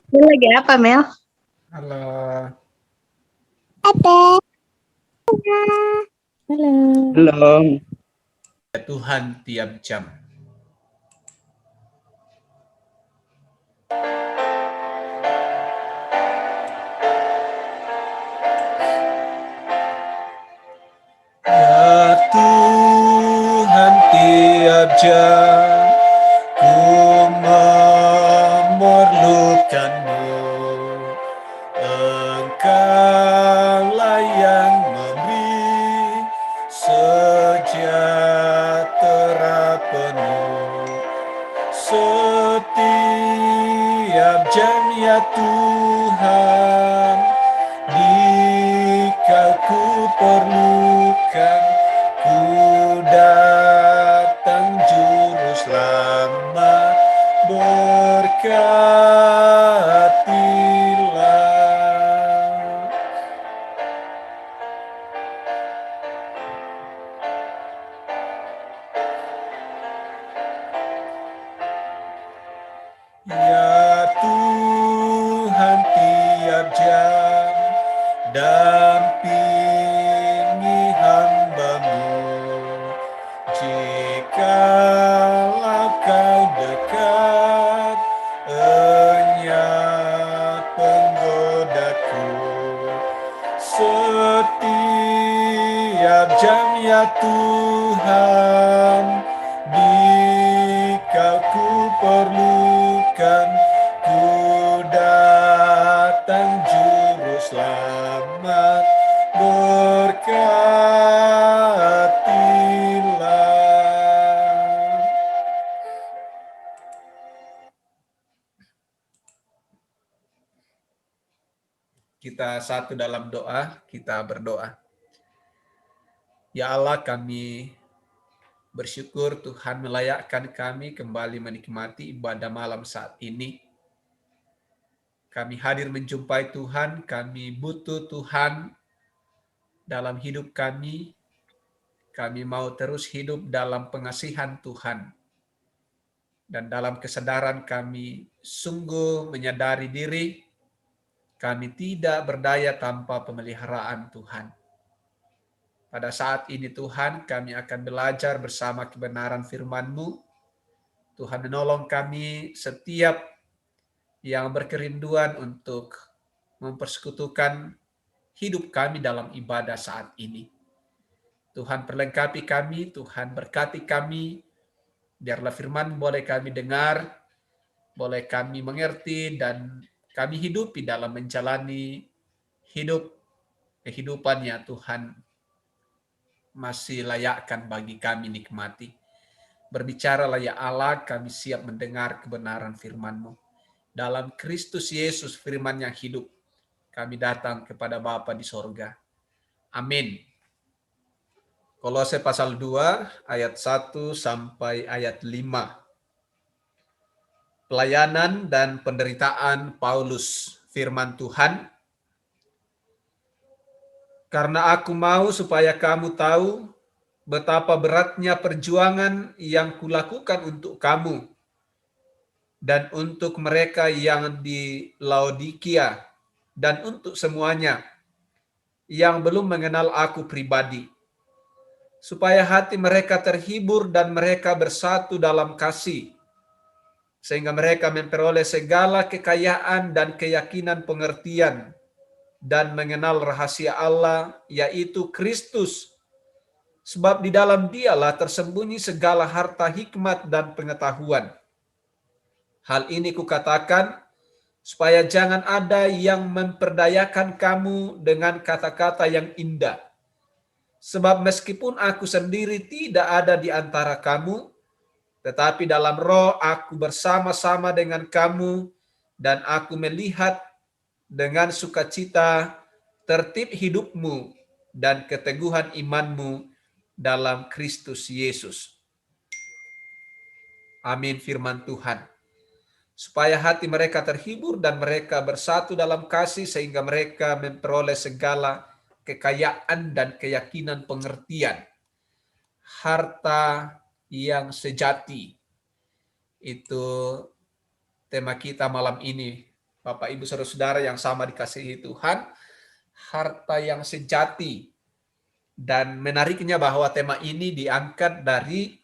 Lu lagi apa, Mel? Halo, Apa? Halo. Belum. ya Tuhan tiap jam. Ya Tuhan tiap jam ku memerlukanmu. Engkaulah yang memberi sejahtera penuh. Setiap jam ya Tuhan, Dikau ku perlukan, ku datang juru selamat, berkatilah. Ya Tuhan tiap jam dampingi hamba-Mu. Jikalau Kau dekat, enyah penggodaku. Setiap jam ya Tuhan, Dikau ku perlukan, ku datang juru selamat, berkatilah. Kita satu dalam doa, kita berdoa. Ya Allah, kami bersyukur Tuhan melayakkan kami kembali menikmati ibadah malam saat ini. Kami hadir menjumpai Tuhan, kami butuh Tuhan dalam hidup kami. Kami mau terus hidup dalam pengasihan Tuhan. Dan dalam kesadaran kami sungguh menyadari diri, kami tidak berdaya tanpa pemeliharaan Tuhan. Pada saat ini Tuhan, kami akan belajar bersama kebenaran firman-Mu. Tuhan menolong kami setiap yang berkerinduan untuk mempersekutukan hidup kami dalam ibadah saat ini. Tuhan perlengkapi kami, Tuhan berkati kami, biarlah firman boleh kami dengar, boleh kami mengerti, dan kami hidupi dalam menjalani hidup kehidupan Tuhan masih layakkan bagi kami nikmati. Berbicaralah ya Allah, kami siap mendengar kebenaran firman-Mu. Dalam Kristus Yesus firman yang hidup, kami datang kepada Bapa di sorga. Amin. Kolose pasal 2 ayat 1 sampai ayat 5. Pelayanan dan penderitaan Paulus. Firman Tuhan, karena aku mau supaya kamu tahu betapa beratnya perjuangan yang kulakukan untuk kamu dan untuk mereka yang di Laodikia dan untuk semuanya yang belum mengenal aku pribadi, supaya hati mereka terhibur dan mereka bersatu dalam kasih, sehingga mereka memperoleh segala kekayaan dan keyakinan pengertian dan mengenal rahasia Allah, yaitu Kristus. Sebab di dalam Dialah tersembunyi segala harta hikmat dan pengetahuan. Hal ini kukatakan supaya jangan ada yang memperdayakan kamu dengan kata-kata yang indah. Sebab meskipun aku sendiri tidak ada di antara kamu, tetapi dalam roh aku bersama-sama dengan kamu, dan aku melihat dengan sukacita tertib hidupmu dan keteguhan imanmu dalam Kristus Yesus. Amin firman Tuhan. Supaya hati mereka terhibur dan mereka bersatu dalam kasih sehingga mereka memperoleh segala kekayaan dan keyakinan pengertian. Harta yang sejati. Itu tema kita malam ini, Bapak Ibu Saudara-saudara yang sama dikasihi Tuhan, harta yang sejati. Dan menariknya bahwa tema ini diangkat dari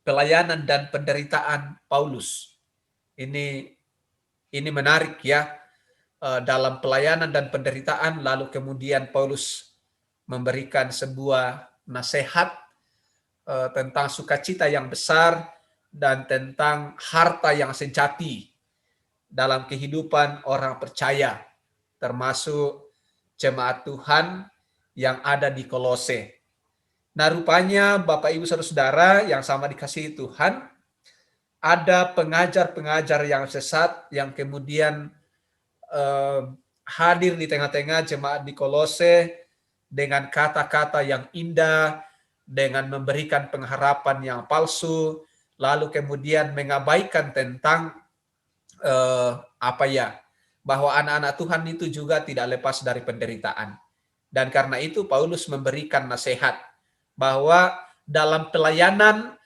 pelayanan dan penderitaan Paulus. Ini menarik ya, dalam pelayanan dan penderitaan lalu kemudian Paulus memberikan sebuah nasihat tentang sukacita yang besar dan tentang harta yang sejati dalam kehidupan orang percaya, termasuk jemaat Tuhan yang ada di Kolose. Nah, rupanya Bapak Ibu Saudara-saudara yang sama dikasihi Tuhan, ada pengajar-pengajar yang sesat yang kemudian hadir di tengah-tengah jemaat di Kolose dengan kata-kata yang indah, dengan memberikan pengharapan yang palsu, lalu kemudian mengabaikan tentang bahwa anak-anak Tuhan itu juga tidak lepas dari penderitaan. Dan karena itu Paulus memberikan nasihat bahwa dalam pelayanan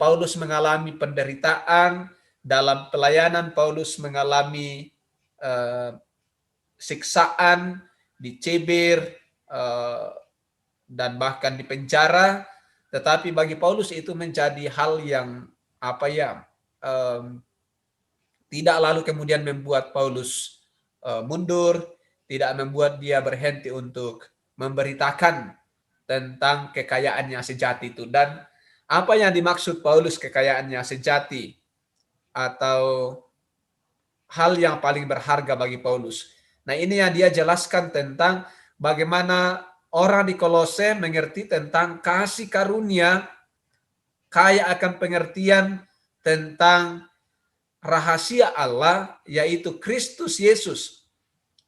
Paulus mengalami penderitaan, dalam pelayanan Paulus mengalami siksaan, dicibir, dan bahkan dipenjara. Tetapi bagi Paulus itu menjadi hal yang tidak lalu kemudian membuat Paulus mundur, tidak membuat dia berhenti untuk memberitakan tentang kekayaannya sejati itu. Dan apa yang dimaksud Paulus kekayaannya sejati atau hal yang paling berharga bagi Paulus. Nah, ini yang dia jelaskan tentang bagaimana orang di Kolose mengerti tentang kasih karunia, kaya akan pengertian tentang rahasia Allah, yaitu Kristus Yesus.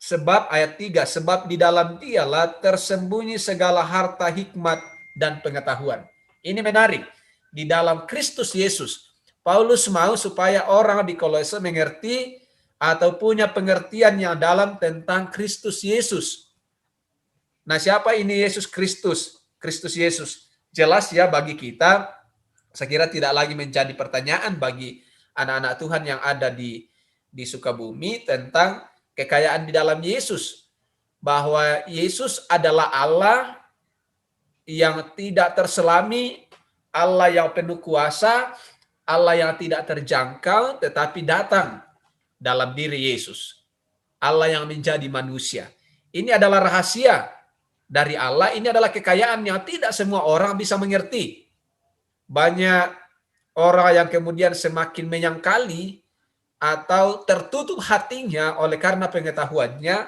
Sebab ayat 3, sebab di dalam dialah tersembunyi segala harta hikmat dan pengetahuan. Ini menarik. Di dalam Kristus Yesus, Paulus mau supaya orang di Kolose mengerti atau punya pengertian yang dalam tentang Kristus Yesus. Nah, siapa ini Yesus Kristus? Kristus Yesus. Jelas ya bagi kita, saya kira tidak lagi menjadi pertanyaan bagi anak-anak Tuhan yang ada di Sukabumi tentang kekayaan di dalam Yesus. Bahwa Yesus adalah Allah yang tidak terselami, Allah yang penuh kuasa, Allah yang tidak terjangkau, tetapi datang dalam diri Yesus. Allah yang menjadi manusia. Ini adalah rahasia dari Allah, ini adalah kekayaan yang tidak semua orang bisa mengerti. Banyak orang yang kemudian semakin menyangkali atau tertutup hatinya oleh karena pengetahuannya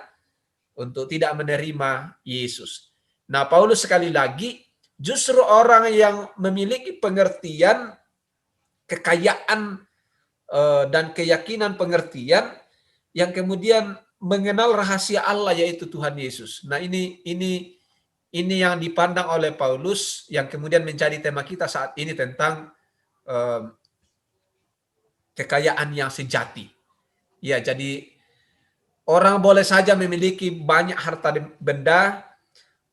untuk tidak menerima Yesus. Nah, Paulus sekali lagi, justru orang yang memiliki pengertian, kekayaan, dan keyakinan pengertian yang kemudian mengenal rahasia Allah yaitu Tuhan Yesus. Nah, ini yang dipandang oleh Paulus yang kemudian menjadi tema kita saat ini tentang kekayaan yang sejati. Ya, jadi orang boleh saja memiliki banyak harta benda,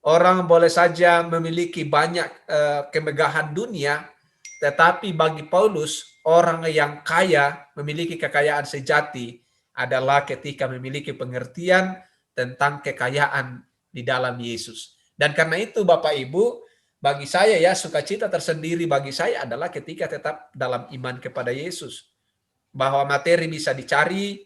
orang boleh saja memiliki banyak kemegahan dunia, tetapi bagi Paulus, orang yang kaya memiliki kekayaan sejati adalah ketika memiliki pengertian tentang kekayaan di dalam Yesus. Dan karena itu Bapak Ibu, bagi saya ya sukacita tersendiri bagi saya adalah ketika tetap dalam iman kepada Yesus. Bahwa materi bisa dicari,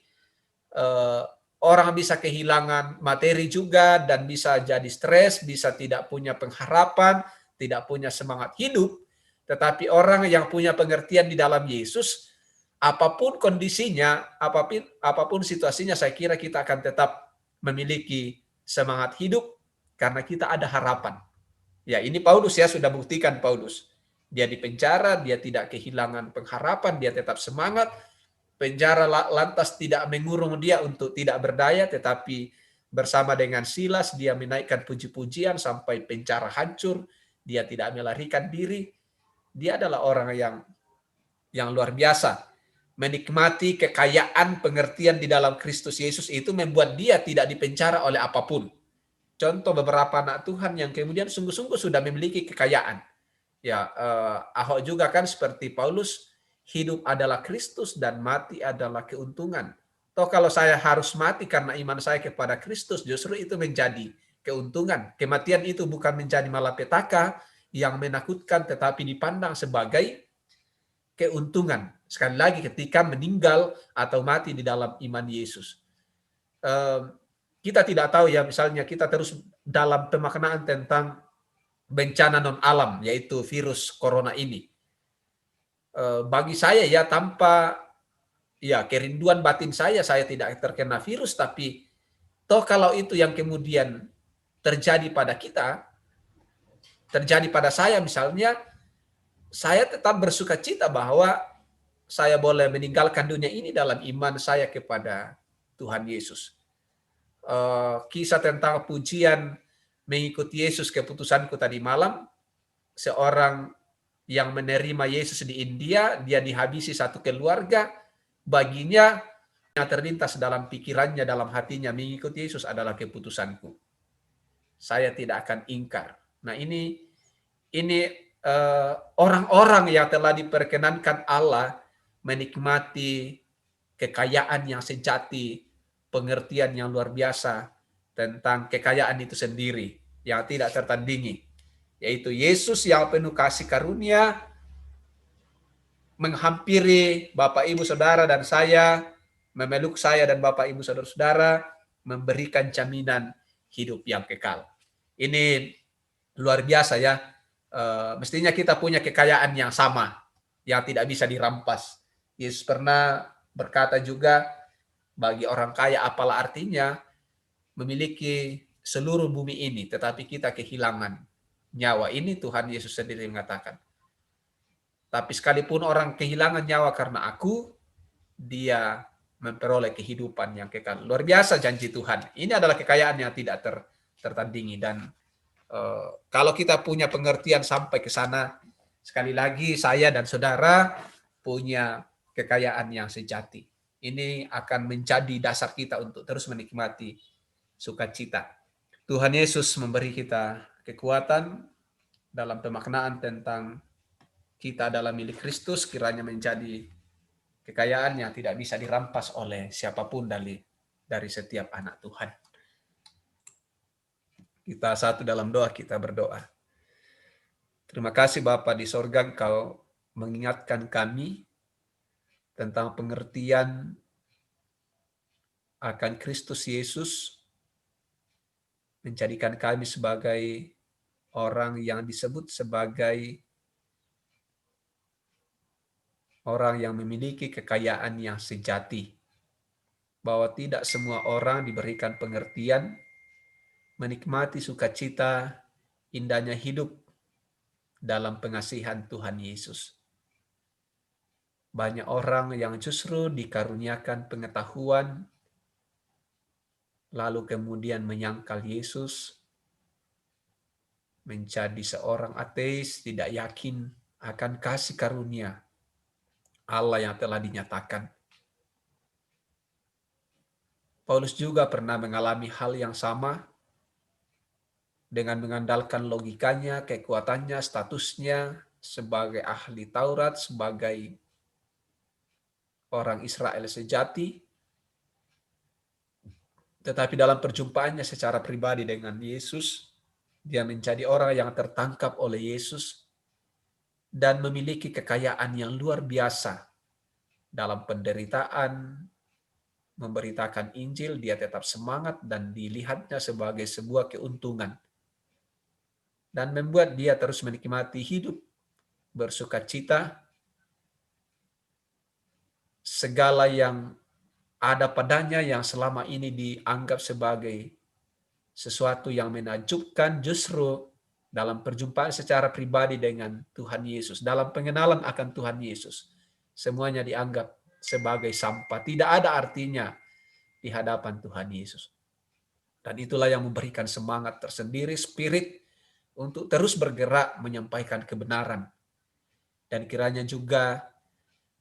orang bisa kehilangan materi juga dan bisa jadi stres, bisa tidak punya pengharapan, tidak punya semangat hidup. Tetapi orang yang punya pengertian di dalam Yesus, apapun kondisinya, apapun situasinya, saya kira kita akan tetap memiliki semangat hidup karena kita ada harapan. Ya, ini Paulus ya sudah buktikan Paulus. Dia di penjara, dia tidak kehilangan pengharapan, dia tetap semangat. Penjara lantas tidak mengurung dia untuk tidak berdaya, tetapi bersama dengan Silas dia menaikkan puji-pujian sampai penjara hancur. Dia tidak melarikan diri. Dia adalah orang yang luar biasa. Menikmati kekayaan pengertian di dalam Kristus Yesus itu membuat dia tidak dipenjara oleh apapun. Contoh beberapa anak Tuhan yang kemudian sungguh-sungguh sudah memiliki kekayaan. Ya, Ahok juga kan seperti Paulus, hidup adalah Kristus dan mati adalah keuntungan. Toh kalau saya harus mati karena iman saya kepada Kristus, justru itu menjadi keuntungan. Kematian itu bukan menjadi malapetaka yang menakutkan, tetapi dipandang sebagai keuntungan. Sekali lagi ketika meninggal atau mati di dalam iman Yesus. Kita tidak tahu ya, misalnya kita terus dalam pemaknaan tentang bencana non alam, yaitu virus corona ini. Bagi saya ya, tanpa ya kerinduan batin saya tidak terkena virus, tapi toh kalau itu yang kemudian terjadi pada kita, terjadi pada saya misalnya, saya tetap bersuka cita bahwa saya boleh meninggalkan dunia ini dalam iman saya kepada Tuhan Yesus. Kisah tentang pujian mengikuti Yesus, keputusanku tadi malam, seorang yang menerima Yesus di India, dia dihabisi satu keluarga, baginya yang terlintas dalam pikirannya, dalam hatinya, mengikuti Yesus adalah keputusanku. Saya tidak akan ingkar. Nah ini orang-orang yang telah diperkenankan Allah menikmati kekayaan yang sejati, pengertian yang luar biasa tentang kekayaan itu sendiri yang tidak tertandingi, yaitu Yesus yang penuh kasih karunia menghampiri Bapak Ibu Saudara dan saya, memeluk saya dan Bapak Ibu Saudara-saudara, memberikan jaminan hidup yang kekal. Ini luar biasa ya. Mestinya kita punya kekayaan yang sama, yang tidak bisa dirampas. Yesus pernah berkata juga, bagi orang kaya apalah artinya memiliki seluruh bumi ini, tetapi kita kehilangan nyawa. Ini Tuhan Yesus sendiri mengatakan. Tapi sekalipun orang kehilangan nyawa karena aku, dia memperoleh kehidupan yang kekal. Luar biasa janji Tuhan. Ini adalah kekayaan yang tidak tertandingi. Dan kalau kita punya pengertian sampai ke sana, sekali lagi saya dan saudara punya kekayaan yang sejati. Ini akan menjadi dasar kita untuk terus menikmati sukacita. Tuhan Yesus memberi kita kekuatan dalam pemaknaan tentang kita adalah milik Kristus, kiranya menjadi kekayaan yang tidak bisa dirampas oleh siapapun dari setiap anak Tuhan. Kita satu dalam doa, kita berdoa. Terima kasih Bapa di sorga, Engkau mengingatkan kami tentang pengertian akan Kristus Yesus, menjadikan kami sebagai orang yang disebut sebagai orang yang memiliki kekayaan yang sejati, bahwa tidak semua orang diberikan pengertian menikmati sukacita indahnya hidup dalam pengasihan Tuhan Yesus. Banyak orang yang justru dikaruniakan pengetahuan, lalu kemudian menyangkal Yesus, menjadi seorang ateis, tidak yakin akan kasih karunia Allah yang telah dinyatakan. Paulus juga pernah mengalami hal yang sama dengan mengandalkan logikanya, kekuatannya, statusnya sebagai ahli Taurat, sebagai orang Israel sejati. Tetapi dalam perjumpaannya secara pribadi dengan Yesus, dia menjadi orang yang tertangkap oleh Yesus dan memiliki kekayaan yang luar biasa dalam penderitaan, memberitakan Injil. Dia tetap semangat dan dilihatnya sebagai sebuah keuntungan dan membuat dia terus menikmati hidup, bersukacita, segala yang ada padanya yang selama ini dianggap sebagai sesuatu yang menakjubkan, justru dalam perjumpaan secara pribadi dengan Tuhan Yesus, dalam pengenalan akan Tuhan Yesus, semuanya dianggap sebagai sampah, tidak ada artinya di hadapan Tuhan Yesus. Dan itulah yang memberikan semangat tersendiri, spirit untuk terus bergerak menyampaikan kebenaran. Dan kiranya juga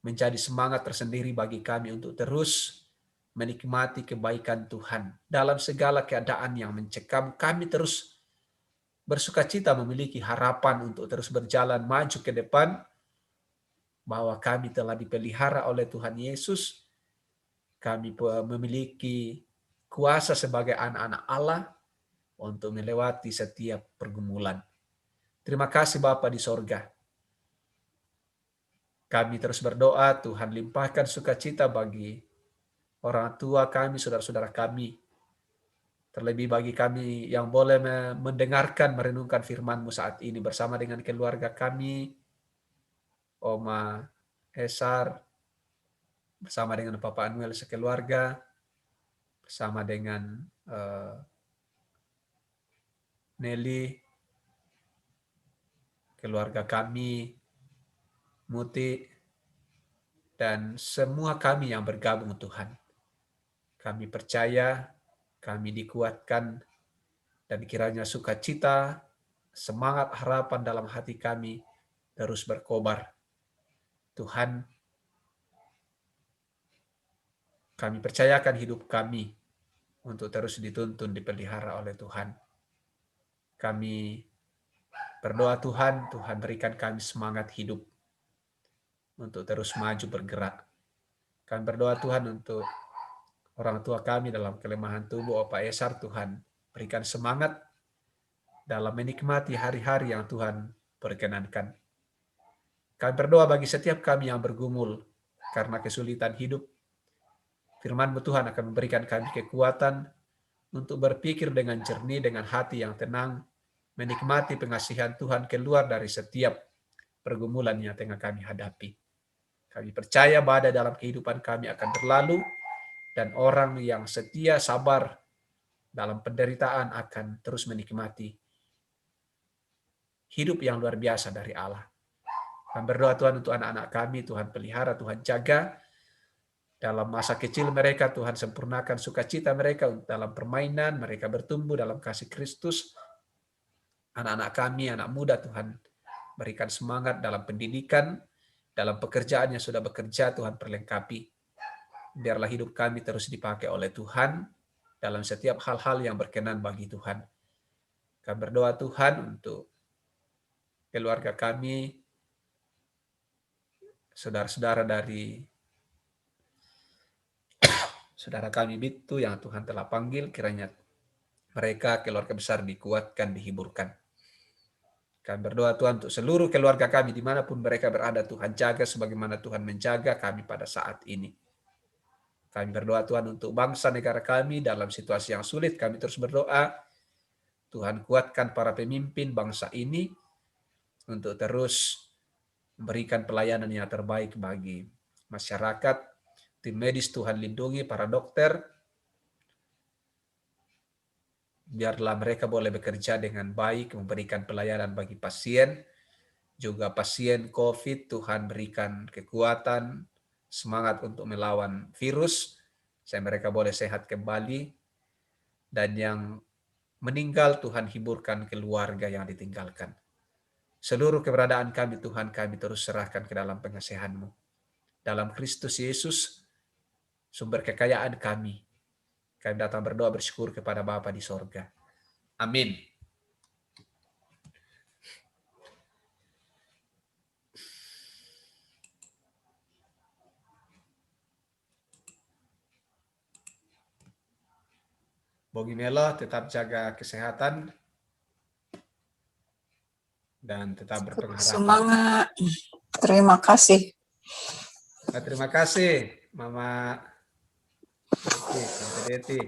menjadi semangat tersendiri bagi kami untuk terus menikmati kebaikan Tuhan dalam segala keadaan yang mencekam. Kami terus bersukacita memiliki harapan untuk terus berjalan maju ke depan, bahwa kami telah dipelihara oleh Tuhan Yesus kami memiliki kuasa sebagai anak-anak Allah untuk melewati setiap pergumulan. Terima kasih Bapa di sorga. Kami terus berdoa, Tuhan limpahkan sukacita bagi orang tua kami, saudara-saudara kami. Terlebih bagi kami yang boleh mendengarkan, merenungkan firman-Mu saat ini bersama dengan keluarga kami, Oma Esar, bersama dengan Papa Anuel sekeluarga, bersama dengan Nelly, keluarga kami, Muti, dan semua kami yang bergabung Tuhan. Kami percaya, kami dikuatkan, dan kiranya sukacita, semangat, harapan dalam hati kami terus berkobar. Tuhan, kami percayakan hidup kami untuk terus dituntun, dipelihara oleh Tuhan. Kami berdoa Tuhan, Tuhan berikan kami semangat hidup untuk terus maju bergerak. Kami berdoa Tuhan untuk orang tua kami dalam kelemahan tubuh, Opa Esar, Tuhan berikan semangat dalam menikmati hari-hari yang Tuhan perkenankan. Kami berdoa bagi setiap kami yang bergumul karena kesulitan hidup. Firman-Mu Tuhan akan memberikan kami kekuatan untuk berpikir dengan jernih, dengan hati yang tenang, menikmati pengasihan Tuhan keluar dari setiap pergumulan yang tengah kami hadapi. Kami percaya badai dalam kehidupan kami akan berlalu, dan orang yang setia, sabar dalam penderitaan akan terus menikmati hidup yang luar biasa dari Allah. Kami berdoa Tuhan untuk anak-anak kami, Tuhan pelihara, Tuhan jaga. Dalam masa kecil mereka, Tuhan sempurnakan sukacita mereka dalam permainan, mereka bertumbuh dalam kasih Kristus. Anak-anak kami, anak muda, Tuhan berikan semangat dalam pendidikan, dalam pekerjaan yang sudah bekerja, Tuhan perlengkapi. Biarlah hidup kami terus dipakai oleh Tuhan dalam setiap hal-hal yang berkenan bagi Tuhan. Kami berdoa Tuhan untuk keluarga kami, saudara-saudara dari saudara kami Bitu yang Tuhan telah panggil, kiranya mereka keluarga besar dikuatkan, dihiburkan. Kami berdoa Tuhan untuk seluruh keluarga kami dimanapun mereka berada, Tuhan jaga sebagaimana Tuhan menjaga kami pada saat ini. Kami berdoa Tuhan untuk bangsa negara kami dalam situasi yang sulit. Kami terus berdoa, Tuhan kuatkan para pemimpin bangsa ini untuk terus memberikan pelayanan yang terbaik bagi masyarakat. Tim medis Tuhan lindungi, para dokter, biarlah mereka boleh bekerja dengan baik, memberikan pelayanan bagi pasien, juga pasien COVID, Tuhan berikan kekuatan, semangat untuk melawan virus, supaya mereka boleh sehat kembali, dan yang meninggal Tuhan hiburkan keluarga yang ditinggalkan. Seluruh keberadaan kami Tuhan, kami terus serahkan ke dalam pengasihan-Mu. Dalam Kristus Yesus, sumber kekayaan kami datang berdoa bersyukur kepada Bapa di sorga. Amin. Bogi Melo tetap jaga kesehatan dan tetap berpengharapan. Semangat. Terima kasih. Terima kasih Mama Deti.